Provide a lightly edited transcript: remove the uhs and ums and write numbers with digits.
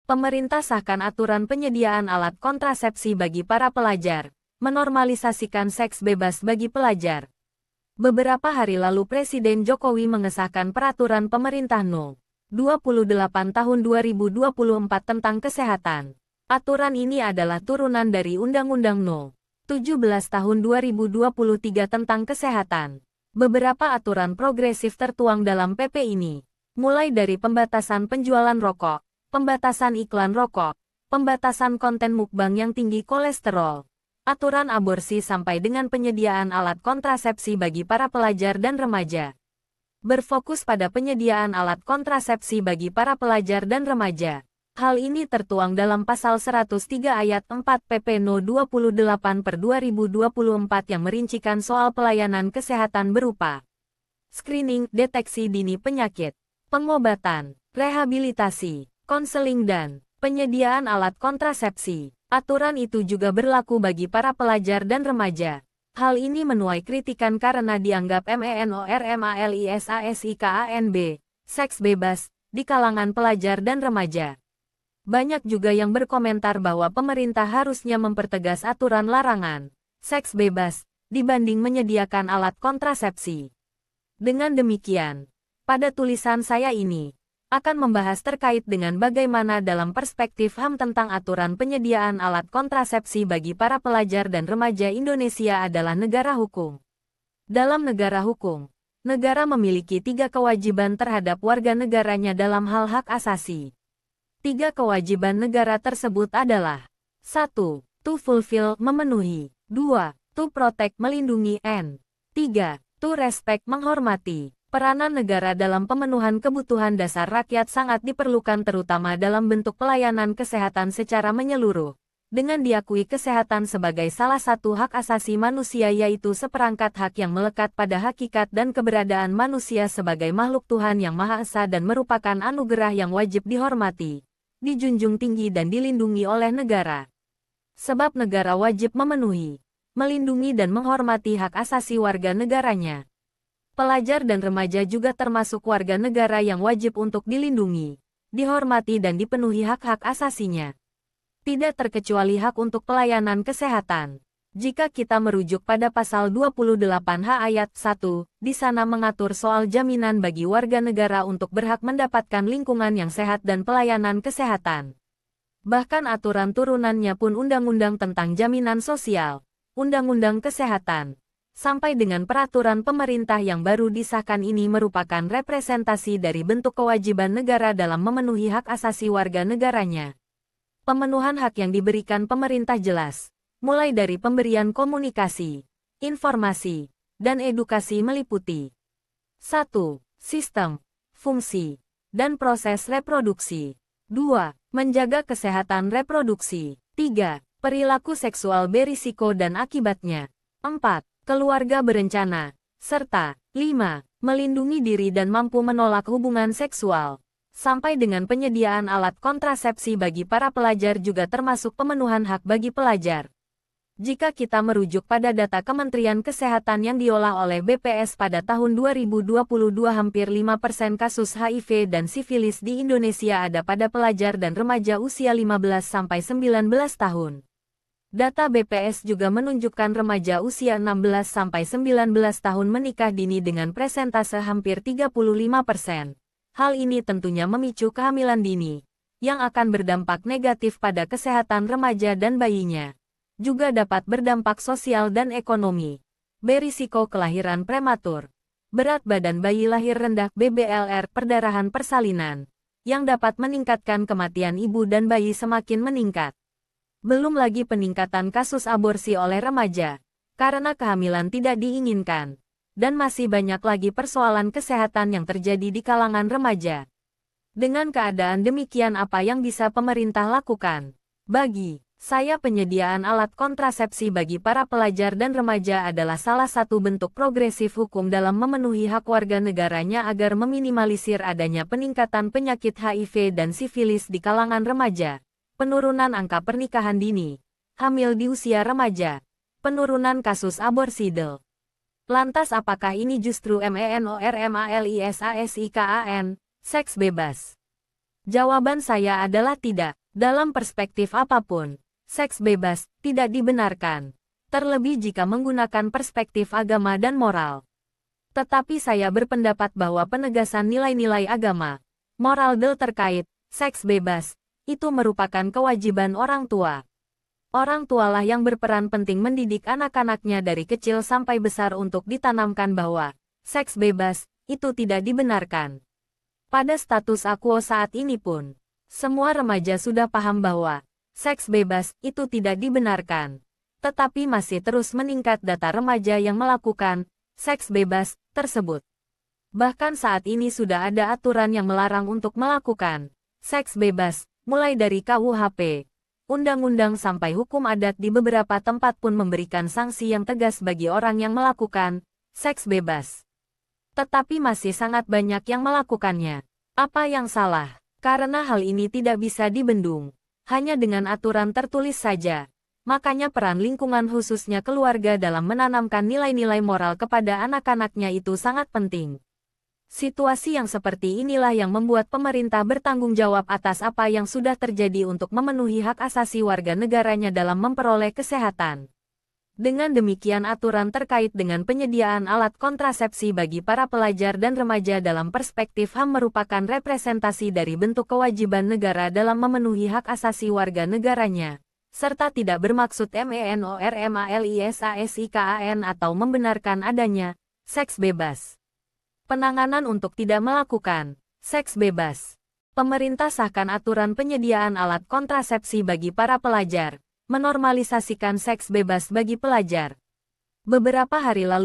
Pemerintah sahkan aturan penyediaan alat kontrasepsi bagi para pelajar, menormalisasikan seks bebas bagi pelajar. Beberapa hari lalu Presiden Jokowi mengesahkan Peraturan Pemerintah No. 28 Tahun 2024 tentang Kesehatan. Aturan ini adalah turunan dari Undang-Undang No. 17 Tahun 2023 tentang Kesehatan. Beberapa aturan progresif tertuang dalam PP ini, mulai dari pembatasan penjualan rokok, pembatasan iklan rokok, pembatasan konten mukbang yang tinggi kolesterol, aturan aborsi sampai dengan penyediaan alat kontrasepsi bagi para pelajar dan remaja. Berfokus pada penyediaan alat kontrasepsi bagi para pelajar dan remaja. Hal ini tertuang dalam Pasal 103 Ayat 4 PP No. 28/2024 yang merincikan soal pelayanan kesehatan berupa screening, deteksi dini penyakit, pengobatan, rehabilitasi, konseling dan penyediaan alat kontrasepsi. Aturan itu juga berlaku bagi para pelajar dan remaja. Hal ini menuai kritikan karena dianggap menormalisasikanb, seks bebas, di kalangan pelajar dan remaja. Banyak juga yang berkomentar bahwa pemerintah harusnya mempertegas aturan larangan seks bebas dibanding menyediakan alat kontrasepsi. Dengan demikian, pada tulisan saya ini akan membahas terkait dengan bagaimana dalam perspektif HAM tentang aturan penyediaan alat kontrasepsi bagi para pelajar dan remaja. Indonesia adalah negara hukum. Dalam negara hukum, negara memiliki 3 kewajiban terhadap warga negaranya dalam hal hak asasi. 3 kewajiban negara tersebut adalah 1. To fulfill, memenuhi, 2. To protect, melindungi, and 3. To respect, menghormati. Peranan negara dalam pemenuhan kebutuhan dasar rakyat sangat diperlukan terutama dalam bentuk pelayanan kesehatan secara menyeluruh. Dengan diakui kesehatan sebagai salah satu hak asasi manusia yaitu seperangkat hak yang melekat pada hakikat dan keberadaan manusia sebagai makhluk Tuhan yang Maha Esa dan merupakan anugerah yang wajib dihormati, dijunjung tinggi dan dilindungi oleh negara. Sebab negara wajib memenuhi, melindungi dan menghormati hak asasi warga negaranya. Pelajar dan remaja juga termasuk warga negara yang wajib untuk dilindungi, dihormati dan dipenuhi hak-hak asasinya. Tidak terkecuali hak untuk pelayanan kesehatan. Jika kita merujuk pada pasal 28H ayat 1, di sana mengatur soal jaminan bagi warga negara untuk berhak mendapatkan lingkungan yang sehat dan pelayanan kesehatan. Bahkan aturan turunannya pun Undang-Undang tentang Jaminan Sosial, Undang-Undang Kesehatan, sampai dengan peraturan pemerintah yang baru disahkan ini merupakan representasi dari bentuk kewajiban negara dalam memenuhi hak asasi warga negaranya. Pemenuhan hak yang diberikan pemerintah jelas, mulai dari pemberian komunikasi, informasi, dan edukasi meliputi 1. Sistem, fungsi, dan proses reproduksi. 2. Menjaga kesehatan reproduksi. 3. Perilaku seksual berisiko dan akibatnya. 4. Keluarga berencana, serta 5. Melindungi diri dan mampu menolak hubungan seksual. Sampai dengan penyediaan alat kontrasepsi bagi para pelajar juga termasuk pemenuhan hak bagi pelajar. Jika kita merujuk pada data Kementerian Kesehatan yang diolah oleh BPS pada tahun 2022 hampir 5% kasus HIV dan sifilis di Indonesia ada pada pelajar dan remaja usia 15-19 tahun. Data BPS juga menunjukkan remaja usia 16-19 tahun menikah dini dengan presentase hampir 35%. Hal ini tentunya memicu kehamilan dini, yang akan berdampak negatif pada kesehatan remaja dan bayinya. Juga dapat berdampak sosial dan ekonomi. Berisiko kelahiran prematur, berat badan bayi lahir rendah BBLR perdarahan persalinan, yang dapat meningkatkan kematian ibu dan bayi semakin meningkat. Belum lagi peningkatan kasus aborsi oleh remaja, karena kehamilan tidak diinginkan. Dan masih banyak lagi persoalan kesehatan yang terjadi di kalangan remaja. Dengan keadaan demikian apa yang bisa pemerintah lakukan? Bagi saya penyediaan alat kontrasepsi bagi para pelajar dan remaja adalah salah satu bentuk progresif hukum dalam memenuhi hak warga negaranya agar meminimalisir adanya peningkatan penyakit HIV dan sifilis di kalangan remaja. Penurunan angka pernikahan dini, hamil di usia remaja, penurunan kasus aborsi. Lantas apakah ini justru menormalisasikan, seks bebas? Jawaban saya adalah tidak. Dalam perspektif apapun, seks bebas tidak dibenarkan. Terlebih jika menggunakan perspektif agama dan moral. Tetapi saya berpendapat bahwa penegasan nilai-nilai agama, moral terkait seks bebas, itu merupakan kewajiban orang tua. Orang tualah yang berperan penting mendidik anak-anaknya dari kecil sampai besar untuk ditanamkan bahwa seks bebas itu tidak dibenarkan. Pada status quo saat ini pun, semua remaja sudah paham bahwa seks bebas itu tidak dibenarkan. Tetapi masih terus meningkat data remaja yang melakukan seks bebas tersebut. Bahkan saat ini sudah ada aturan yang melarang untuk melakukan seks bebas, mulai dari KUHP, undang-undang sampai hukum adat di beberapa tempat pun memberikan sanksi yang tegas bagi orang yang melakukan seks bebas. Tetapi masih sangat banyak yang melakukannya. Apa yang salah? Karena hal ini tidak bisa dibendung, hanya dengan aturan tertulis saja. Makanya peran lingkungan khususnya keluarga dalam menanamkan nilai-nilai moral kepada anak-anaknya itu sangat penting. Situasi yang seperti inilah yang membuat pemerintah bertanggung jawab atas apa yang sudah terjadi untuk memenuhi hak asasi warga negaranya dalam memperoleh kesehatan. Dengan demikian aturan terkait dengan penyediaan alat kontrasepsi bagi para pelajar dan remaja dalam perspektif HAM merupakan representasi dari bentuk kewajiban negara dalam memenuhi hak asasi warga negaranya, serta tidak bermaksud menormalisakan atau membenarkan adanya seks bebas. Penanganan untuk tidak melakukan seks bebas. Pemerintah sahkan aturan penyediaan alat kontrasepsi bagi para pelajar, menormalisasikan seks bebas bagi pelajar. Beberapa hari lalu